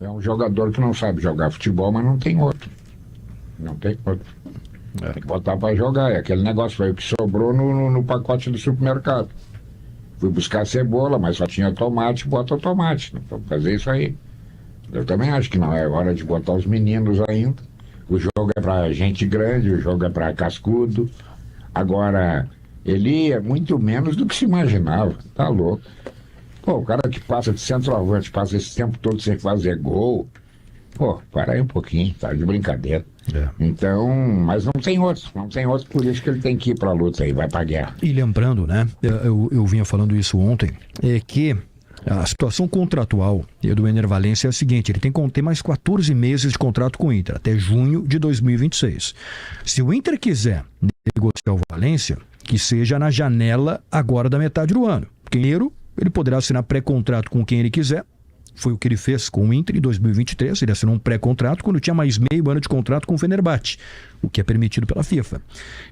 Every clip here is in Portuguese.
É um jogador que não sabe jogar futebol, mas não tem outro. Não tem outro. Tem que botar para jogar. É aquele negócio, foi o que sobrou no pacote do supermercado. Fui buscar cebola, mas só tinha tomate, bota o tomate. Então, fazer isso aí. Eu também acho que não é hora de botar os meninos ainda. O jogo é para gente grande, o jogo é para cascudo. Agora, ele é muito menos do que se imaginava. Tá louco. Pô, o cara que passa de centroavante, passa esse tempo todo sem fazer gol. Pô, para aí um pouquinho, tá de brincadeira. Então, mas não tem outro, por isso que ele tem que ir pra luta aí, vai pra guerra. E lembrando, né, eu vinha falando isso ontem, é que a situação contratual do Ener Valencia é a seguinte: ele tem que ter mais 14 meses de contrato com o Inter, até junho de 2026. Se o Inter quiser negociar o Valencia, que seja na janela agora da metade do ano. Porque em janeiro ele poderá assinar pré-contrato com quem ele quiser. Foi o que ele fez com o Inter em 2023, ele assinou um pré-contrato quando tinha mais meio ano de contrato com o Fenerbahçe, o que é permitido pela FIFA.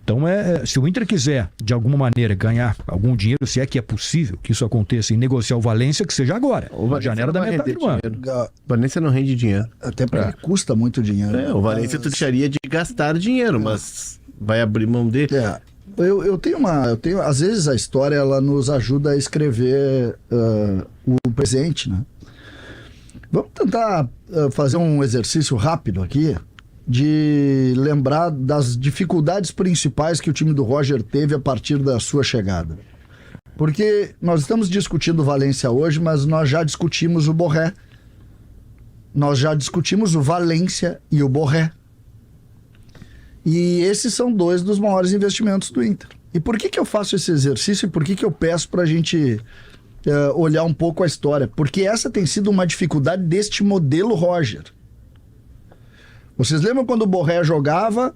Então, se o Inter quiser, de alguma maneira, ganhar algum dinheiro, se é que é possível que isso aconteça, e negociar o Valencia, que seja agora, na janela da metade do ano. O Valencia não rende dinheiro. Até para ele custa muito dinheiro. O Valencia tu deixaria de gastar dinheiro, mas vai abrir mão dele. Eu tenho às vezes a história ela nos ajuda a escrever o presente, né? Vamos tentar fazer um exercício rápido aqui de lembrar das dificuldades principais que o time do Roger teve a partir da sua chegada. Porque nós estamos discutindo o Valencia hoje, mas nós já discutimos o Borré. Nós já discutimos o Valencia e o Borré. E esses são dois dos maiores investimentos do Inter. E por que eu faço esse exercício e por que eu peço para a gente olhar um pouco a história? Porque essa tem sido uma dificuldade deste modelo Roger. Vocês lembram quando o Borré jogava,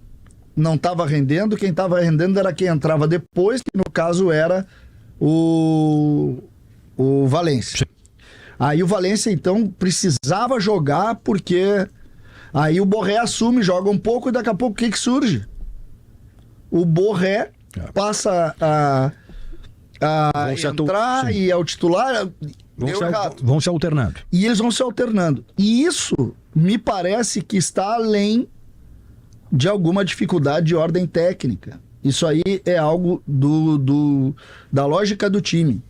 não estava rendendo, quem estava rendendo era quem entrava depois, que no caso era o Valencia. Aí o Valencia então precisava jogar porque aí o Borré assume, joga um pouco e daqui a pouco o que surge? O Borré passa a entrar e ao titular. Vão se alternando. E eles vão se alternando. E isso me parece que está além de alguma dificuldade de ordem técnica. Isso aí é algo da lógica do time.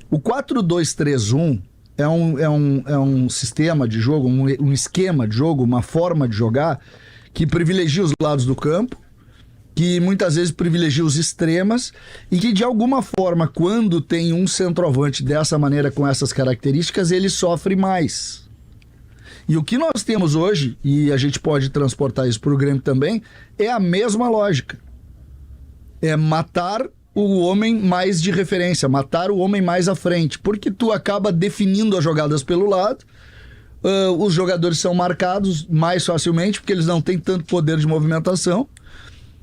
O 4-2-3-1 é um sistema de jogo, um esquema de jogo, uma forma de jogar que privilegia os lados do campo, que muitas vezes privilegia os extremas e que de alguma forma, quando tem um centroavante dessa maneira, com essas características, ele sofre mais. E o que nós temos hoje, e a gente pode transportar isso para o Grêmio também, é a mesma lógica. É matar o homem mais de referência, matar o homem mais à frente, porque tu acaba definindo as jogadas pelo lado, os jogadores são marcados mais facilmente, porque eles não têm tanto poder de movimentação.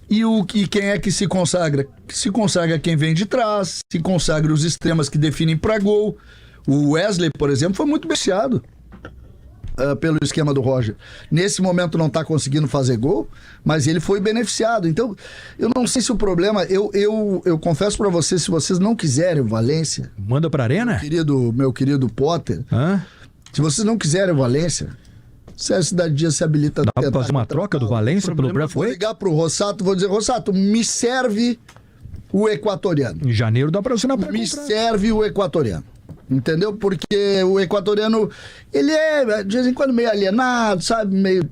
E quem é que se consagra? Se consagra quem vem de trás, se consagra os extremas que definem para gol. O Wesley, por exemplo, foi muito beneficiado pelo esquema do Roger. Nesse momento não está conseguindo fazer gol, mas ele foi beneficiado. Então, eu não sei se o problema... Eu confesso para vocês, se vocês não quiserem o Valencia... Manda para a Arena? Meu querido Potter, se vocês não quiserem o Valencia... Sérgio Cidade Dias se habilita... Dá pra fazer uma troca do Valencia pelo Braithwaite? Vou ligar pro Rossato, vou dizer, Rossato, me serve o equatoriano. Em janeiro dá pra assinar pra Me serve o equatoriano. Entendeu? Porque o equatoriano, ele é, de vez em quando, meio alienado, sabe? Meio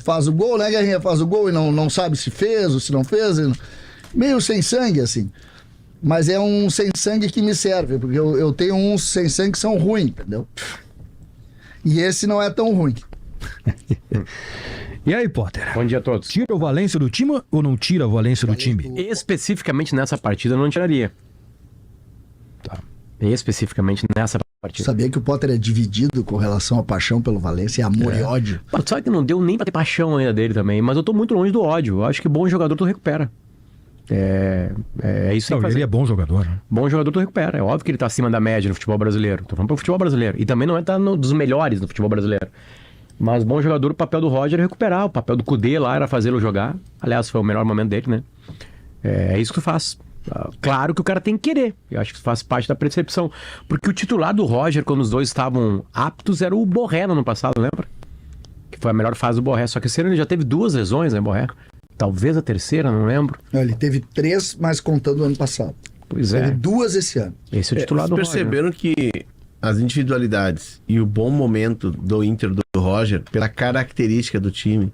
faz o gol, né? Guerrinha faz o gol e não sabe se fez ou se não fez. Meio sem sangue, assim. Mas é um sem sangue que me serve, porque eu tenho uns sem sangue que são ruins, entendeu? E esse não é tão ruim. E aí, Potter? Bom dia a todos. Tira o Valencia do time ou não tira o Valencia do time? Especificamente nessa partida eu não tiraria. Tá. Especificamente nessa partida. Sabia que o Potter é dividido com relação à paixão pelo Valencia, é amor e ódio? Sabe que não deu nem pra ter paixão ainda dele também, mas eu tô muito longe do ódio. Eu acho que bom jogador tu recupera. É isso que ele é bom jogador, né? Bom jogador tu recupera. É óbvio que ele tá acima da média no futebol brasileiro. Tô falando pro futebol brasileiro. E também não é dos melhores no futebol brasileiro. Mas bom jogador, o papel do Roger é recuperar. O papel do Kudê lá era fazê-lo jogar. Aliás, foi o melhor momento dele, né? É isso que tu faz. Claro que o cara tem que querer. Eu acho que faz parte da percepção. Porque o titular do Roger, quando os dois estavam aptos, era o Borré no ano passado, lembra? foi a melhor fase do Borré. Só que esse ano ele já teve 2 lesões, né, Borré? Talvez a terceira, não lembro. Ele teve 3, mas contando o ano passado. Pois Teve é. 2 esse ano. Esse é o titular do Vocês Roger. perceberam que as individualidades e o bom momento do Inter do Roger, pela característica do time,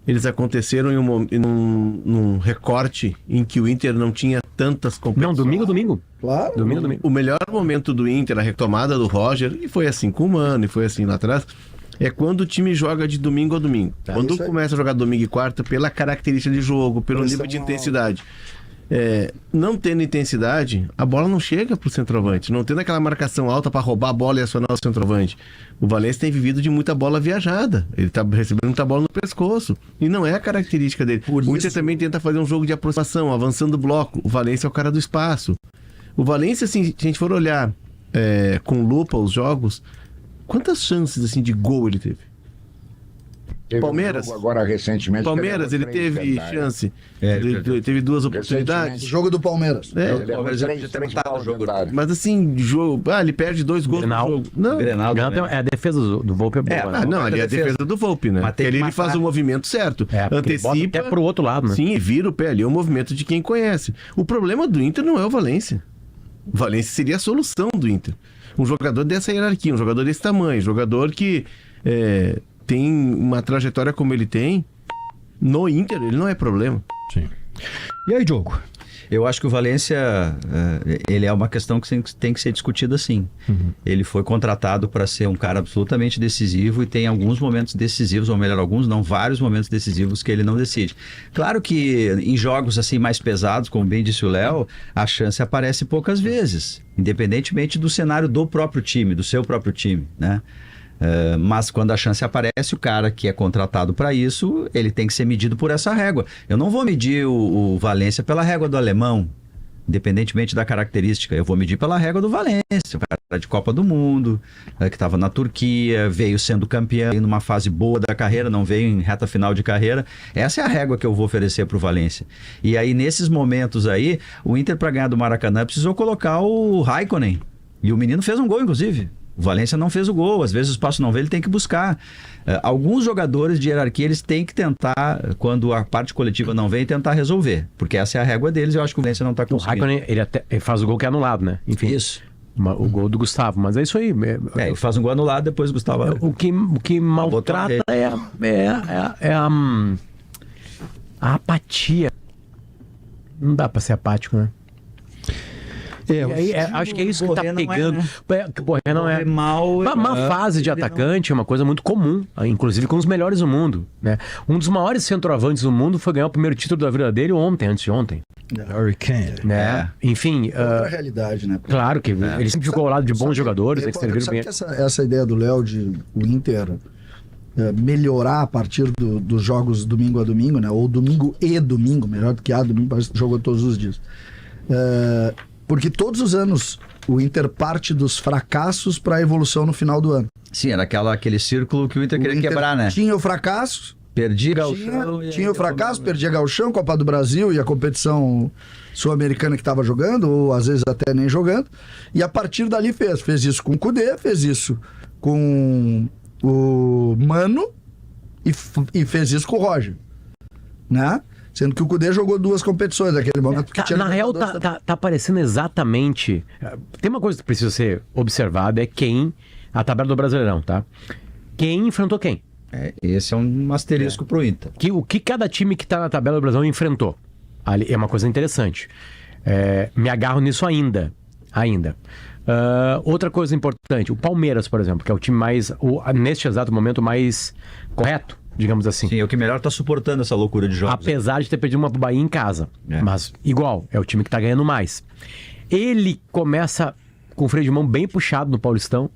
eles aconteceram num recorte em que o Inter não tinha tantas competições. Não, domingo. Claro. Domingo. O melhor momento do Inter, a retomada do Roger, e foi assim com o Mano, e foi assim lá atrás, é quando o time joga de domingo a domingo. Quando isso aí. começa a jogar domingo e quarta, pela característica de jogo, pelo Pressão nível de alta. intensidade. Não tendo intensidade, a bola não chega pro centroavante. Não tendo aquela marcação alta para roubar a bola e acionar o centroavante. O Valencia tem vivido de muita bola viajada. Ele tá recebendo muita bola no pescoço. E não é a característica dele. Por O Inter isso- também tenta fazer um jogo de aproximação, avançando o bloco. O Valencia é o cara do espaço. O Valencia, assim, se a gente for olhar com lupa os jogos, quantas chances assim, de gol ele teve? Teve Palmeiras? um jogo agora recentemente. Palmeiras, ele teve chance. Ele teve 2 oportunidades. O jogo do Palmeiras. Ele Palmeiras já tinha tentado o jogo. Mas assim, jogo. ele perde 2 gols no Grenal. jogo. Não. Grenal Não, também. a defesa do Volpe é boa. né? Não, ali é a defesa do Volpe, né? Mas tem Porque ali que ele faz matar. o movimento certo. Porque ele bota Antecipa. até pro outro lado, né? Sim, e vira o pé ali. É o movimento de quem conhece. O problema do Inter não é o Valencia. O Valencia seria a solução do Inter. Um jogador dessa hierarquia, um jogador desse tamanho, um jogador que tem uma trajetória como ele tem, no Inter ele não é problema. Sim. E aí, Diogo? Eu acho que o Valencia, ele é uma questão que tem que ser discutida assim. Ele foi contratado para ser um cara absolutamente decisivo e tem alguns momentos decisivos, ou melhor, vários momentos decisivos que ele não decide. Claro que em jogos assim mais pesados, como bem disse o Léo, a chance aparece poucas vezes, independentemente do cenário do próprio time, do seu próprio time, né? Mas quando a chance aparece, o cara que é contratado para isso, ele tem que ser medido por essa régua. Eu não vou medir o Valencia pela régua do alemão, independentemente da característica. Eu vou medir pela régua do Valencia, o cara de Copa do Mundo, que estava na Turquia, veio sendo campeão numa fase boa da carreira, não veio em reta final de carreira. Essa é a régua que eu vou oferecer para o Valencia. E aí, nesses momentos aí, o Inter, para ganhar do Maracanã, precisou colocar o Raikkonen. E o menino fez um gol, inclusive. O Valencia não fez o gol, às vezes o espaço não vê, ele tem que buscar. Alguns jogadores de hierarquia, eles têm que tentar, quando a parte coletiva não vem, tentar resolver, porque essa é a régua deles e eu acho que o Valencia não está O conseguindo. Raikkonen, ele faz o gol que é anulado, né? Enfim. Isso. O gol do Gustavo, mas é isso aí. Ele faz um gol anulado, depois o Gustavo... O que maltrata é a apatia. Não dá pra ser apático, né? E aí, acho que é isso que tá Borré não é, pegando. né? Que Borré não é. mal... Uma fase de atacante é uma coisa muito comum, inclusive com os melhores do mundo, né? Um dos maiores centroavantes do mundo foi ganhar o primeiro título da vida dele antes de ontem, Harry Kane. né? Enfim, Outra realidade, né? claro que ele sempre ficou ao lado de bons jogadores, né, que serviram Sabe bem. que essa ideia do Léo de o Inter melhorar a partir dos jogos domingo a domingo, né? Ou domingo e domingo, melhor do que a domingo, parece que jogou todos os dias. Porque todos os anos o Inter parte dos fracassos para a evolução no final do ano. Sim, era aquele círculo que o Inter queria quebrar, né? Tinha o fracasso, Perdi Gauchão... tinha o fracasso, perdia Gauchão, Copa do Brasil e a competição sul-americana que estava jogando, ou às vezes até nem jogando, e a partir dali fez isso com o Cudê, fez isso com o Mano e fez isso com o Roger, né? Sendo que o Cudê jogou 2 competições naquele momento. Porque tinha Na real, tá aparecendo exatamente. Tem uma coisa que precisa ser observada: é a tabela do Brasileirão, tá? Quem enfrentou quem? Esse é um asterisco pro Inter. O que cada time que tá na tabela do Brasileirão enfrentou. Ali é uma coisa interessante. Me agarro nisso ainda. Outra coisa importante: o Palmeiras, por exemplo, que é o time mais, neste exato momento, mais correto, digamos assim. Sim, é o que melhor tá suportando essa loucura de jogos. Apesar de ter perdido uma pro Bahia em casa. Mas, igual, é o time que tá ganhando mais. Ele começa com o freio de mão bem puxado no Paulistão,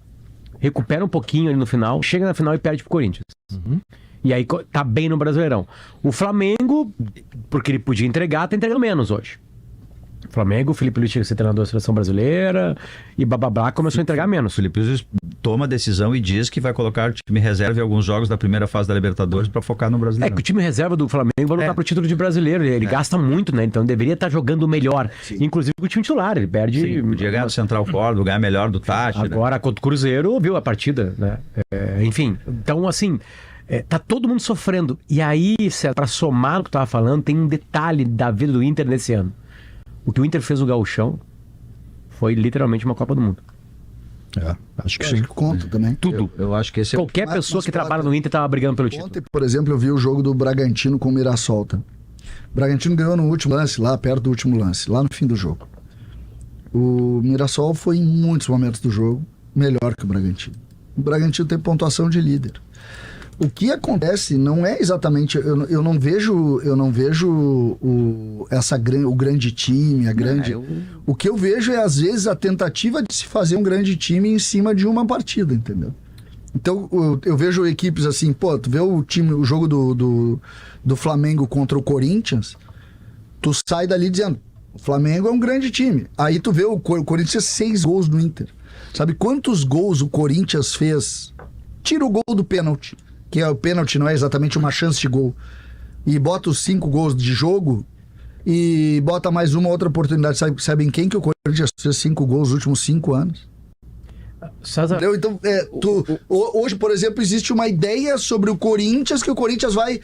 recupera um pouquinho ali no final, chega na final e perde pro Corinthians. E aí tá bem no Brasileirão. O Flamengo, porque ele podia entregar, tá entregando menos hoje. O Flamengo, o Felipe Luiz tinha que ser treinador da seleção brasileira e blá, começou a entregar menos. O Felipe Luiz toma a decisão e diz que vai colocar o time reserva em alguns jogos da primeira fase da Libertadores para focar no É Brasileirão. que o time reserva do Flamengo vai lutar pro título de brasileiro. Ele gasta muito, né? Então deveria estar jogando melhor. Inclusive com o time titular. Ele perde. Sim, podia ganhar no Central Córdoba, ganhar melhor do Tati. Agora, contra o Cruzeiro, viu a partida, né? Enfim, então assim, Tá todo mundo sofrendo. E aí, para somar o que eu tava falando, tem um detalhe da vida do Inter nesse ano. O que o Inter fez no Gauchão foi literalmente uma Copa do Mundo. Acho que Acho sim. que conta também. Tudo. Eu acho que esse é Qualquer Mas- pessoa mas que pode- trabalha no Inter tava brigando pelo título. Ontem, por exemplo, eu vi o jogo do Bragantino com o Mirassol. Tá? O Bragantino ganhou no último lance, lá perto do último lance, lá no fim do jogo. O Mirassol foi em muitos momentos do jogo melhor que o Bragantino. O Bragantino tem pontuação de líder. O que acontece não é exatamente. Eu não vejo o grande time, a grande. O que eu vejo é, às vezes, a tentativa de se fazer um grande time em cima de uma partida, entendeu? Então, eu vejo equipes assim, pô, tu vê o jogo do Flamengo contra o Corinthians, tu sai dali dizendo, o Flamengo é um grande time. Aí tu vê o Corinthians fez 6 gols no Inter. Sabe quantos gols o Corinthians fez? Tira o gol do pênalti, que é o pênalti, não é exatamente uma chance de gol. E bota os 5 gols de jogo e bota mais uma outra oportunidade. Sabe em quem que o Corinthians fez 5 gols nos últimos 5 anos? César, Entendeu? Então, hoje, por exemplo, existe uma ideia sobre o Corinthians, que o Corinthians vai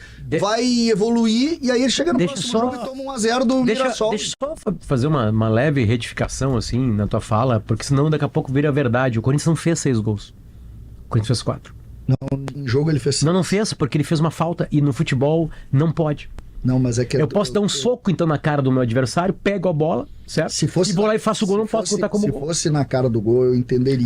evoluir, e aí ele chega no Deixa próximo só- jogo e toma 1-0 do Mirassol. deixa eu só fazer uma leve retificação, assim, na tua fala, porque senão daqui a pouco vira verdade. O Corinthians não fez 6 gols. O Corinthians fez 4. Em jogo ele fez... Não fez, porque ele fez uma falta e no futebol não pode. Não, mas é que... Eu posso dar um soco, então, na cara do meu adversário, pego a bola, certo? Se fosse, e vou lá e faço o gol, não se posso fosse- contar como Se gol. fosse na cara do gol, eu entenderia.